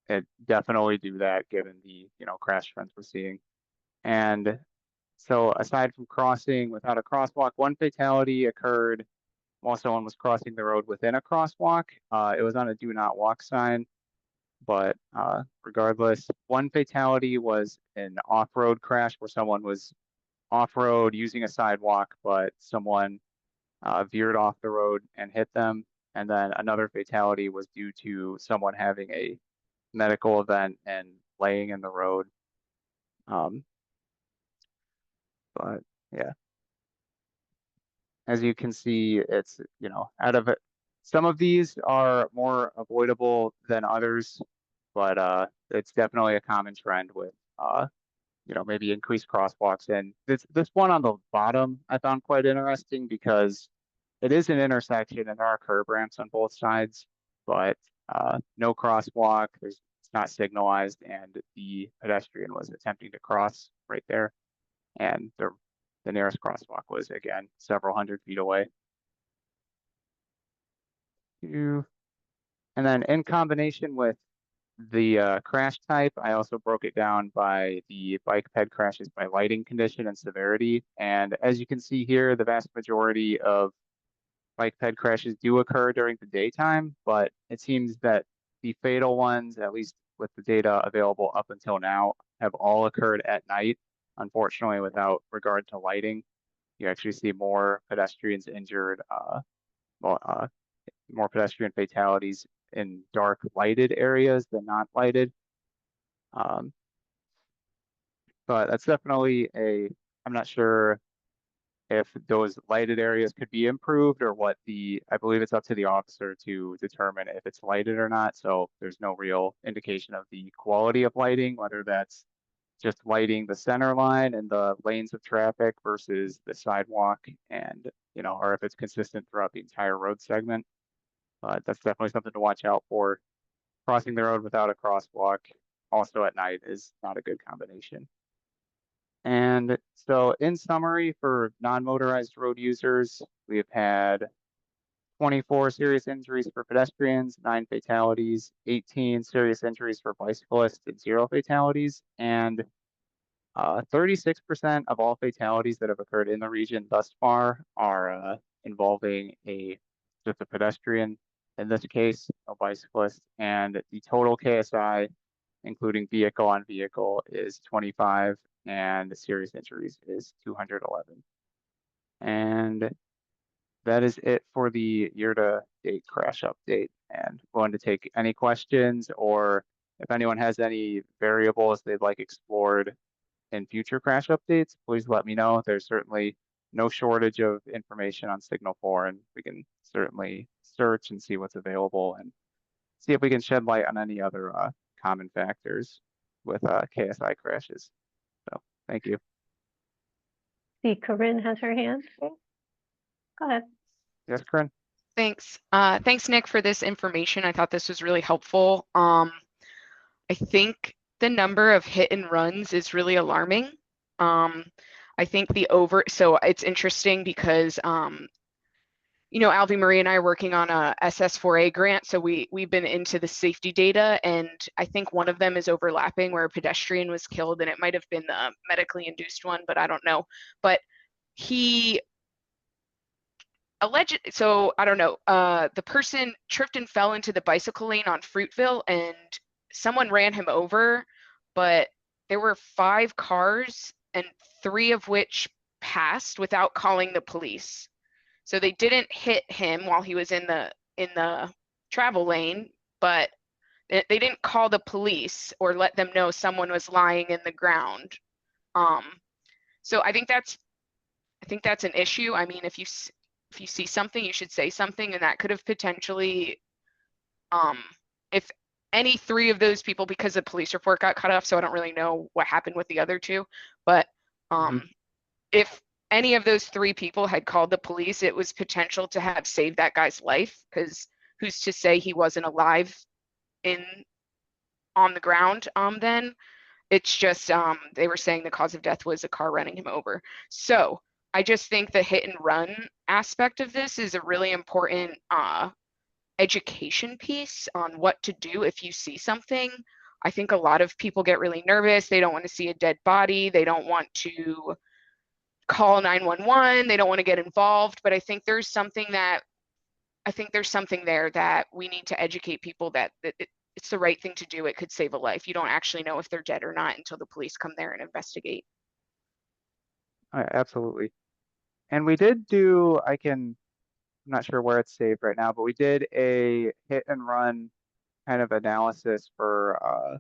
it definitely do that given the, you know, crash trends we're seeing. And so aside from crossing without a crosswalk, one fatality occurred while someone was crossing the road within a crosswalk. It was on a do not walk sign, but regardless, one fatality was an off-road crash where someone was off-road using a sidewalk, but someone veered off the road and hit them. And then another fatality was due to someone having a medical event and laying in the road. But yeah, as you can see, it's, you know, out of it, some of these are more avoidable than others, but it's definitely a common trend with you know, maybe increased crosswalks. And this one on the bottom I found quite interesting because it is an intersection and there are curb ramps on both sides, but no crosswalk. It's not signalized, and the pedestrian was attempting to cross right there, and the nearest crosswalk was again several hundred feet away. And then in combination with the crash type, I also broke it down by the bike ped crashes by lighting condition and severity. And as you can see here, the vast majority of bike ped crashes do occur during the daytime, but it seems that the fatal ones, at least with the data available up until now, have all occurred at night. Unfortunately, without regard to lighting, you actually see more pedestrians injured, more pedestrian fatalities in dark lighted areas than not lighted. But that's definitely I'm not sure if those lighted areas could be improved or what I believe it's up to the officer to determine if it's lighted or not. So there's no real indication of the quality of lighting, whether that's just lighting the center line and the lanes of traffic versus the sidewalk, and, you know, or if it's consistent throughout the entire road segment. But that's definitely something to watch out for. Crossing the road without a crosswalk also at night is not a good combination. And so in summary, for non-motorized road users, we have had 24 serious injuries for pedestrians, 9 fatalities, 18 serious injuries for bicyclists, and 0 fatalities. And 36% of all fatalities that have occurred in the region thus far are involving just a pedestrian, in this case, a bicyclist. And the total KSI, including vehicle on vehicle, is 25, and the serious injuries is 211. And that is it for the year-to-date crash update. And going to take any questions, or if anyone has any variables they'd like explored in future crash updates, please let me know. There's certainly no shortage of information on Signal 4, and we can certainly search and see what's available and see if we can shed light on any other common factors with KSI crashes. So thank you. See, Corinne has her hand. Go ahead. Yes, Corinne. Thanks. Thanks, Nick, for this information. I thought this was really helpful. I think the number of hit and runs is really alarming. I think so it's interesting because, you know, Alvy Marie and I are working on a SS4A grant. So we've been into the safety data, and I think one of them is overlapping where a pedestrian was killed, and it might have been the medically induced one, but I don't know. But he so I don't know, the person tripped and fell into the bicycle lane on Fruitville, and someone ran him over, but there were 5 cars, and 3 of which passed without calling the police. So they didn't hit him while he was in the travel lane, but they didn't call the police or let them know someone was lying in the ground. So I think that's an issue. I mean, if you see something, you should say something, and that could have potentially, if any three of those people, because the police report got cut off, so I don't really know what happened with the other two. But if any of those three people had called the police, it was potential to have saved that guy's life, because who's to say he wasn't alive on the ground then. It's just they were saying the cause of death was a car running him over. So I just think the hit and run aspect of this is a really important education piece on what to do if you see something. I think a lot of people get really nervous. They don't want to see a dead body. They don't want to call 911. They don't want to get involved. But I think there's something there that we need to educate people that it's the right thing to do. It could save a life. You don't actually know if they're dead or not until the police come there and investigate. Absolutely. And we did do, I'm not sure where it's saved right now, but we did a hit and run kind of analysis for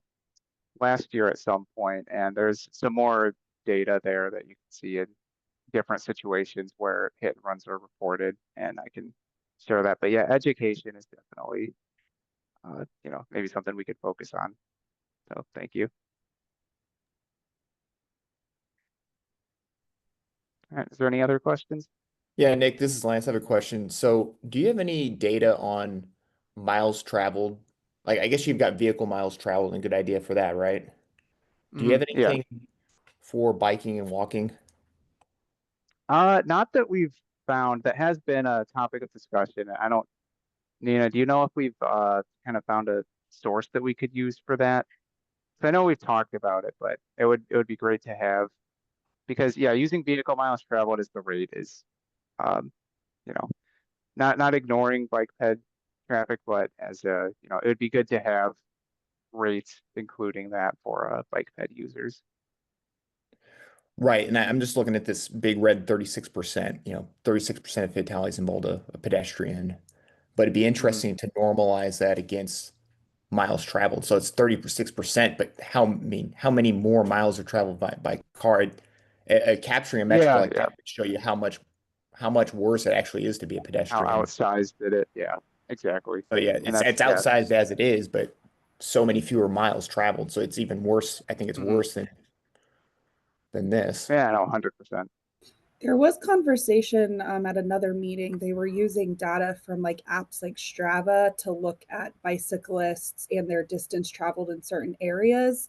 last year at some point, and there's some more data there that you can see in different situations where hit and runs are reported, and I can share that. But yeah, education is definitely, maybe something we could focus on. So thank you. All right, is there any other questions? Yeah, Nick, this is Lance. I have a question. So, do you have any data on miles traveled? Like, I guess you've got vehicle miles traveled and good idea for that, right? Do you have Yeah. anything for biking and walking? Not that we've found. That has been a topic of discussion. Nina, do you know if we've kind of found a source that we could use for that? So I know we've talked about it, but it would be great to have, because yeah, using vehicle miles traveled as the rate is, not ignoring bike ped traffic, but as it would be good to have rates including that for bike ped users. Right, and I'm just looking at this big red 36%. 36% of fatalities involved a pedestrian. But it'd be interesting to normalize that against miles traveled. So it's 36%, but how many more miles are traveled by car? Capturing a metric like that would show you how much worse it actually is to be a pedestrian. How outsized did it? Yeah, exactly. So yeah, it's outsized as it is, but so many fewer miles traveled. So it's even worse. I think it's worse than this. Yeah, no, 100%. There was conversation at another meeting. They were using data from like apps like Strava to look at bicyclists and their distance traveled in certain areas.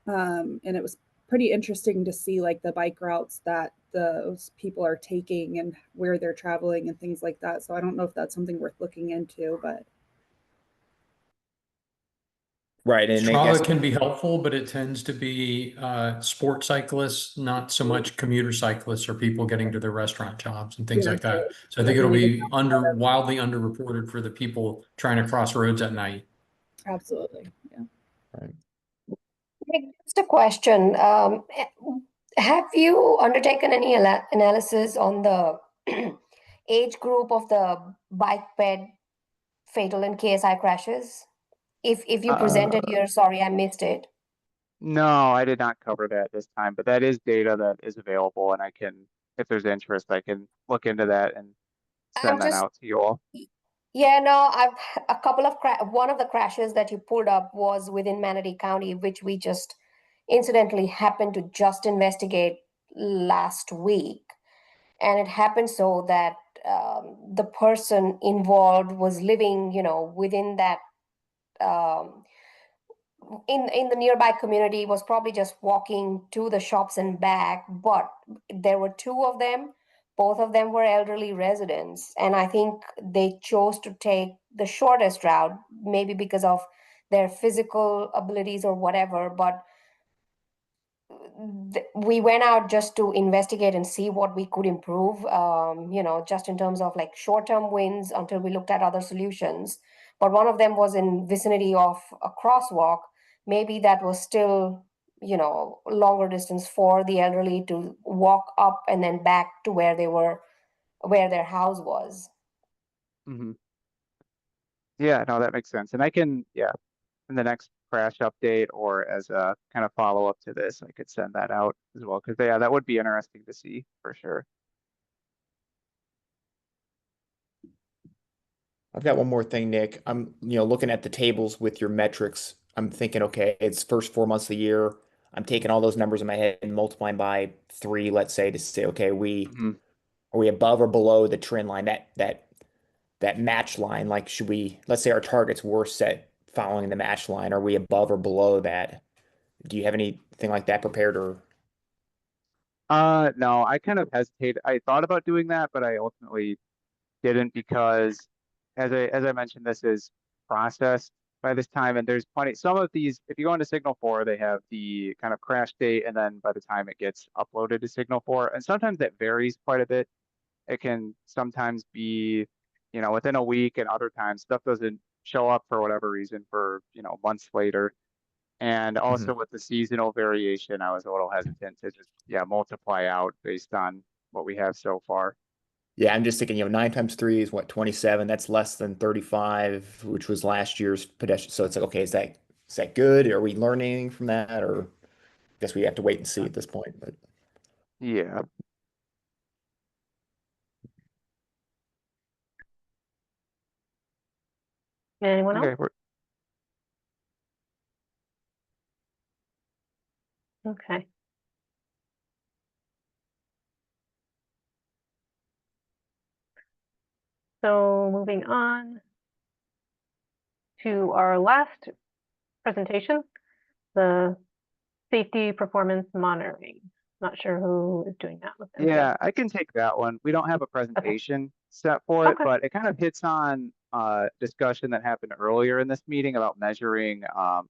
And it was pretty interesting to see like the bike routes that those people are taking and where they're traveling and things like that. So I don't know if that's something worth looking into, but. Right, and Strava can be helpful, but it tends to be sport cyclists, not so much commuter cyclists or people getting to their restaurant jobs and things like that. So I think it'll be wildly underreported for the people trying to cross roads at night. Absolutely, yeah. Right. Just a question. Have you undertaken any analysis on the age group of the bike ped fatal and KSI crashes? If you presented here, sorry, I missed it. No, I did not cover that this time, but that is data that is available, and I can, if there's interest, I can look into that and send that out to you all. Yeah, no, a couple of one of the crashes that you pulled up was within Manatee County, which we just incidentally happened to just investigate last week. And it happened so that the person involved was living, within that in the nearby community, was probably just walking to the shops and back, but there were two of them. Both of them were elderly residents, and I think they chose to take the shortest route, maybe because of their physical abilities or whatever, but we went out just to investigate and see what we could improve, just in terms of like short-term wins until we looked at other solutions. But one of them was in vicinity of a crosswalk. Maybe that was still, longer distance for the elderly to walk up and then back to where their house was. Yeah, no, that makes sense. And I can, in the next crash update or as a kind of follow up to this, I could send that out as well, because that would be interesting to see for sure. I've got one more thing, Nick. I'm, looking at the tables with your metrics. I'm thinking, okay, it's first 4 months of the year. I'm taking all those numbers in my head and multiplying by 3, let's say, to say, okay, are we above or below the trend line, that match line? Like, let's say our targets were set following the match line. Are we above or below that? Do you have anything like that prepared or? No, I kind of hesitated. I thought about doing that, but I ultimately didn't because as I mentioned, this is processed by this time, and there's plenty. Some of these, if you go into Signal 4, they have the kind of crash date, and then by the time it gets uploaded to Signal 4, and sometimes that varies quite a bit. It can sometimes be, within a week, and other times stuff doesn't show up for whatever reason for, months later. And also with the seasonal variation, I was a little hesitant to just, multiply out based on what we have so far. Yeah, I'm just thinking, 9 times 3 is what, 27? That's less than 35, which was last year's pedestrian. So it's like, okay, is that good? Are we learning from that? Or I guess we have to wait and see at this point. But Yeah. Anyone else? Okay. Okay. So moving on to our last presentation, the safety performance monitoring. Not sure who is doing that with them. Yeah, I can take that one. We don't have a presentation set for it, Okay. but it kind of hits on discussion that happened earlier in this meeting about measuring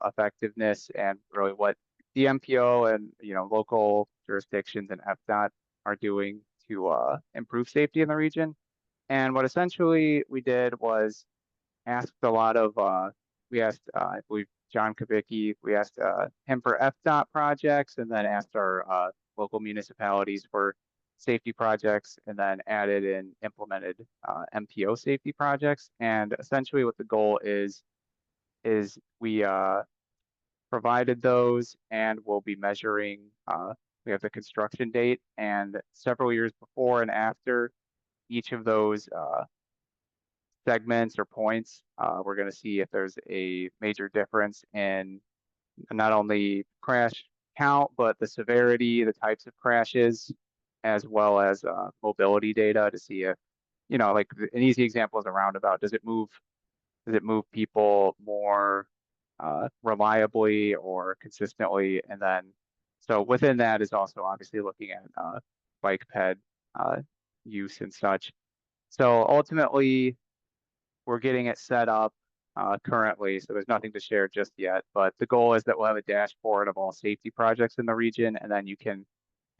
effectiveness and really what the MPO and local jurisdictions and FDOT are doing to improve safety in the region. And what essentially we did was asked a lot of we asked I believe John Kubicki, we asked him for FDOT projects, and then asked our local municipalities for safety projects, and then added and implemented MPO safety projects. And essentially what the goal is we provided those, and we'll be measuring, we have the construction date, and several years before and after each of those segments or points, we're going to see if there's a major difference in not only crash count, but the severity, the types of crashes, as well as mobility data to see if, like an easy example is a roundabout. Does it move people more reliably or consistently? And then, so within that is also obviously looking at bike ped use and such. So ultimately, we're getting it set up currently, so there's nothing to share just yet. But the goal is that we'll have a dashboard of all safety projects in the region, and then you can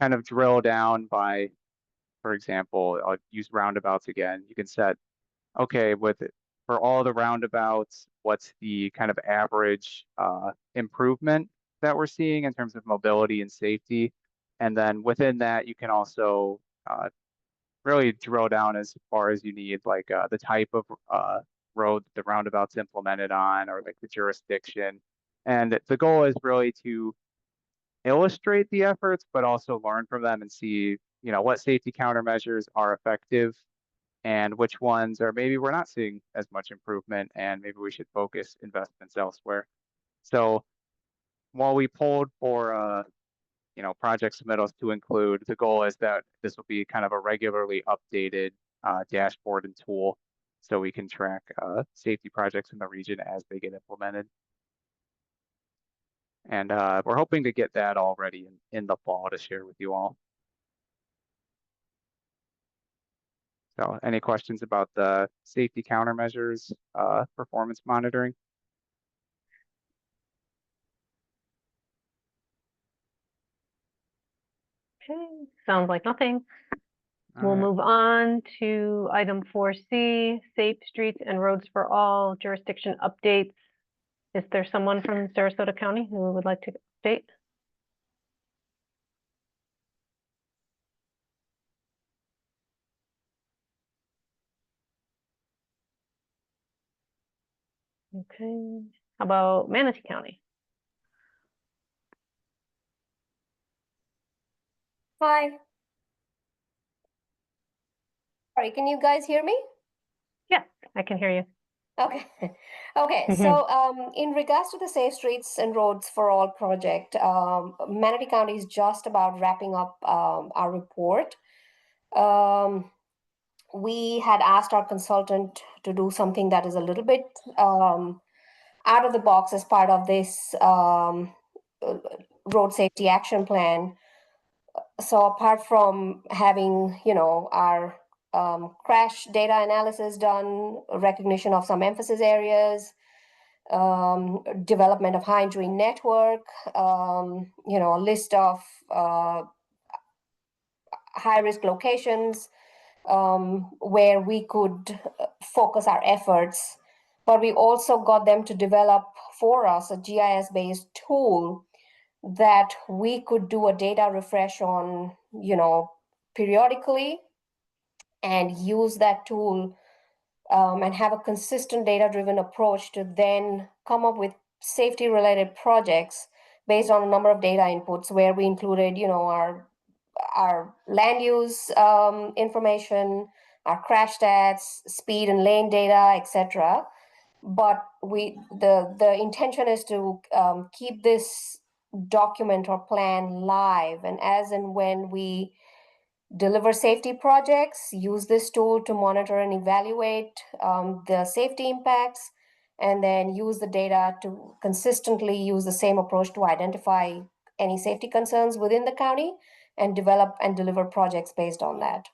kind of drill down by, for example, I'll use roundabouts again. You can set, okay, for all the roundabouts, what's the kind of average improvement that we're seeing in terms of mobility and safety? And then within that, you can also really drill down as far as you need, like the type of road the roundabout's implemented on, or like the jurisdiction. And the goal is really to illustrate the efforts, but also learn from them and see, what safety countermeasures are effective and which ones are maybe we're not seeing as much improvement, and maybe we should focus investments elsewhere. So while we pulled for project submittals to include, the goal is that this will be kind of a regularly updated dashboard and tool, so we can track safety projects in the region as they get implemented. And we're hoping to get that all ready in the fall to share with you all. So any questions about the safety countermeasures, performance monitoring? Okay, sounds like nothing. All We'll right. move on to item 4C, Safe Streets and Roads for All jurisdiction updates. Is there someone from Sarasota County who would like to update? Okay, how about Manatee County? Hi. Sorry, can you guys hear me? Yes, I can hear you. Okay. Okay. So, in regards to the Safe Streets and Roads for All project, Manatee County is just about wrapping up our report. We had asked our consultant to do something that is a little bit out of the box as part of this road safety action plan. So apart from having, our crash data analysis done, recognition of some emphasis areas, development of high injury network, a list of high risk locations where we could focus our efforts. But we also got them to develop for us a GIS based tool that we could do a data refresh on, periodically, and use that tool and have a consistent data driven approach to then come up with safety related projects based on a number of data inputs where we included, our land use information, our crash stats, speed and lane data, etc. But the intention is to keep this document or plan live, and as and when we deliver safety projects, use this tool to monitor and evaluate the safety impacts, and then use the data to consistently use the same approach to identify any safety concerns within the county and develop and deliver projects based on that.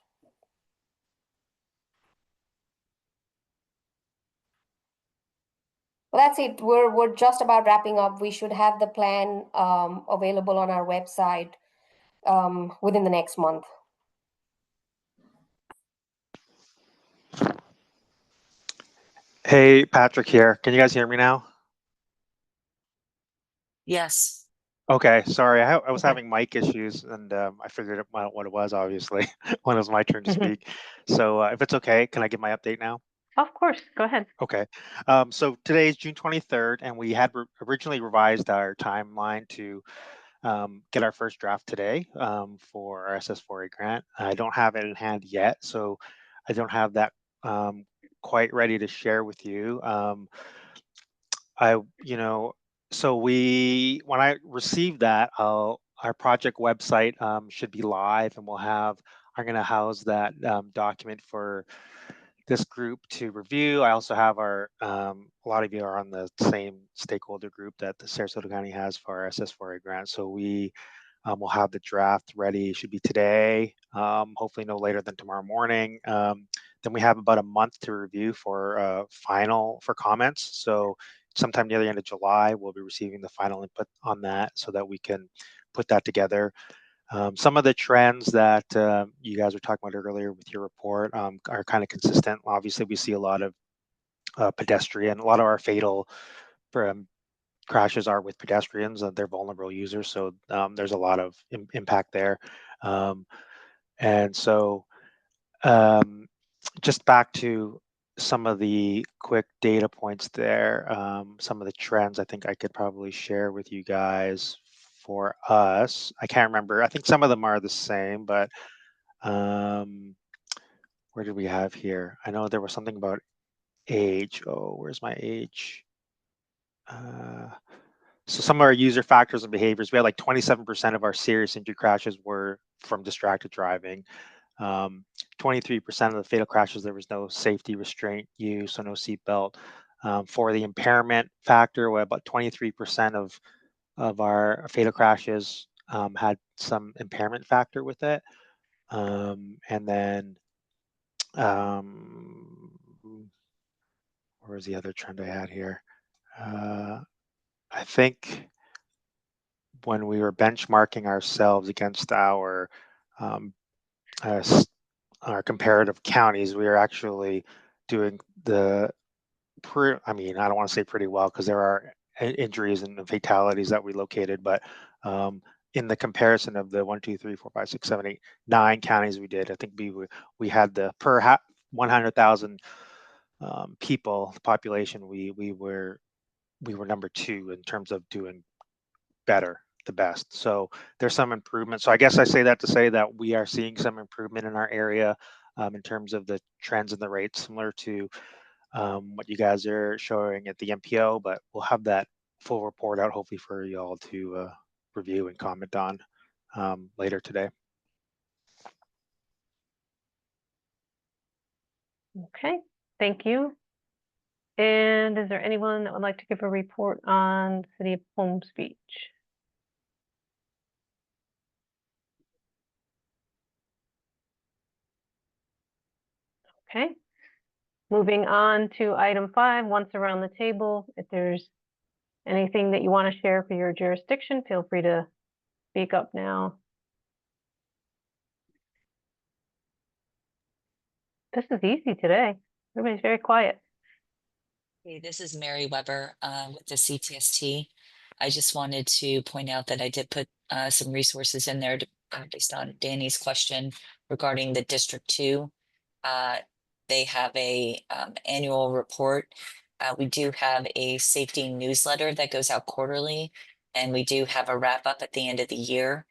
Well, that's it. We're just about wrapping up. We should have the plan available on our website within the next month. Hey, Patrick here. Can you guys hear me now? Yes. Okay, sorry. I was having mic issues, and I figured out what it was, obviously, when it was my turn to speak. So if it's okay, can I give my update now? Of course, go ahead. Okay. So today is June 23rd, and we had originally revised our timeline to get our first draft today for our SS4A grant. I don't have it in hand yet, so I don't have that quite ready to share with you. So when I receive that, our project website should be live, and I'm going to house that document for this group to review. I also have a lot of you are on the same stakeholder group that the Sarasota County has for our SS4A grant. So we will have the draft ready, should be today, hopefully no later than tomorrow morning. Then we have about a month to review for comments. So sometime near the end of July, we'll be receiving the final input on that so that we can put that together. Some of the trends that you guys were talking about earlier with your report are kind of consistent. Obviously, we see a lot of pedestrian, a lot of our fatal crashes are with pedestrians, and they're vulnerable users. So there's a lot of impact there. And so just back to some of the quick data points there, some of the trends I think I could probably share with you guys for us. I can't remember. I think some of them are the same, but where did we have here? I know there was something about age. Oh, where's my age? So some of our user factors and behaviors, we had like 27% of our serious injury crashes were from distracted driving. 23% of the fatal crashes, there was no safety restraint use, so no seatbelt. For the impairment factor, about 23% of our fatal crashes had some impairment factor with it. And then, where was the other trend I had here? I think when we were benchmarking ourselves against our comparative counties, we are actually doing I don't want to say pretty well because there are injuries and fatalities that we located, but in the comparison of the 1, 2, 3, 4, 5, 6, 7, 8, 9 counties we did, I think we had the per 100,000 people population, we were number 2 in terms of doing the best. So there's some improvement. So I guess I say that to say that we are seeing some improvement in our area in terms of the trends and the rates, similar to what you guys are showing at the MPO, but we'll have that full report out hopefully for y'all to review and comment on later today. Okay, thank you. And is there anyone that would like to give a report on City of Palm Beach? Okay, moving on to item 5, once around the table, if there's anything that you want to share for your jurisdiction, feel free to speak up now. This is easy today. Everybody's very quiet. Hey, this is Mary Weber with the CTST. I just wanted to point out that I did put some resources in there based on Danny's question regarding the District 2. They have a annual report. We do have a safety newsletter that goes out quarterly, and we do have a wrap up at the end of the year.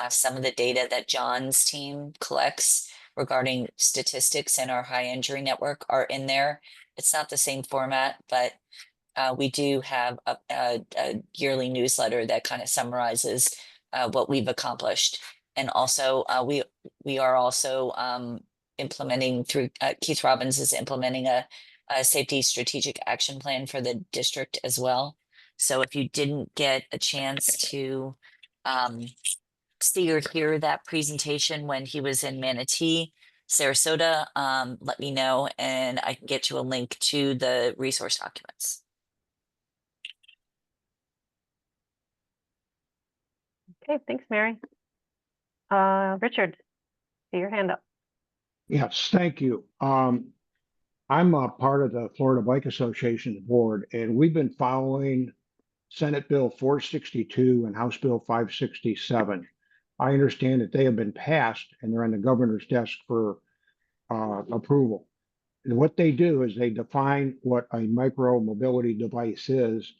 Some of the data that John's team collects regarding statistics in our high injury network are in there. It's not the same format, but we do have a yearly newsletter that kind of summarizes what we've accomplished. And also we are also implementing through Keith Robbins is implementing a safety strategic action plan for the district as well. So if you didn't get a chance to see or hear that presentation when he was in Manatee, Sarasota, let me know and I can get you a link to the resource documents. Okay, thanks, Mary. Richard, see your hand up. Yes, thank you. I'm a part of the Florida Bike Association board, and we've been following Senate Bill 462 and House Bill 567. I understand that they have been passed and they're on the governor's desk for approval. And what they do is they define what a micro mobility device is,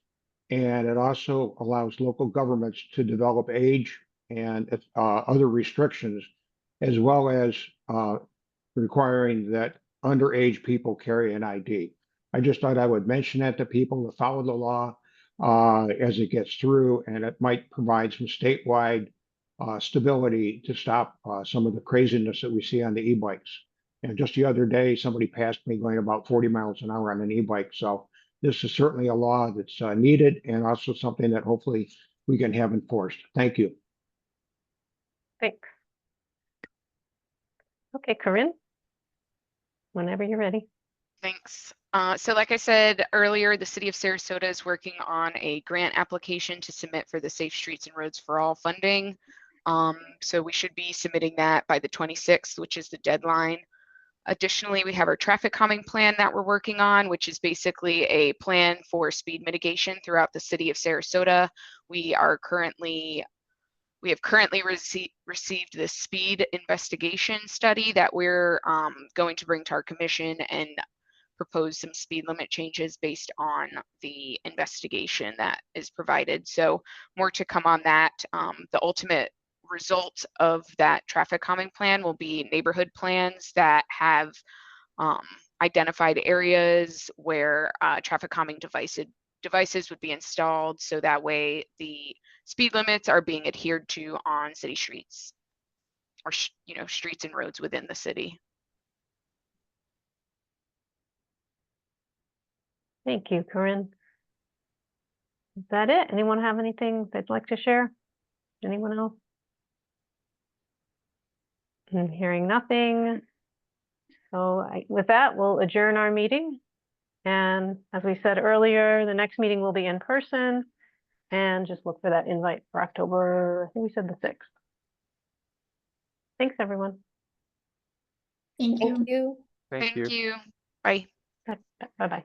and it also allows local governments to develop age and other restrictions, as well as requiring that underage people carry an ID. I just thought I would mention that to people to follow the law as it gets through, and it might provide some statewide stability to stop some of the craziness that we see on the e-bikes. And just the other day, somebody passed me going about 40 miles an hour on an e-bike. So this is certainly a law that's needed and also something that hopefully we can have enforced. Thank you. Thanks. Okay, Corinne, whenever you're ready. Thanks. So like I said earlier, the city of Sarasota is working on a grant application to submit for the Safe Streets and Roads for All funding. So we should be submitting that by the 26th, which is the deadline. Additionally, we have our traffic calming plan that we're working on, which is basically a plan for speed mitigation throughout the city of Sarasota. We have currently received the speed investigation study that we're going to bring to our commission and propose some speed limit changes based on the investigation that is provided. So more to come on that. The ultimate result of that traffic calming plan will be neighborhood plans that have identified areas where traffic calming devices would be installed, so that way the speed limits are being adhered to on city streets, or streets and roads within the city. Thank you, Corinne. Is that it? Anyone have anything they'd like to share? Anyone else? I'm hearing nothing. So with that, we'll adjourn our meeting. And as we said earlier, the next meeting will be in person. And just look for that invite for October, I think we said the 6th. Thanks, everyone. Thank you. Thank you. Thank you. Bye. Bye-bye.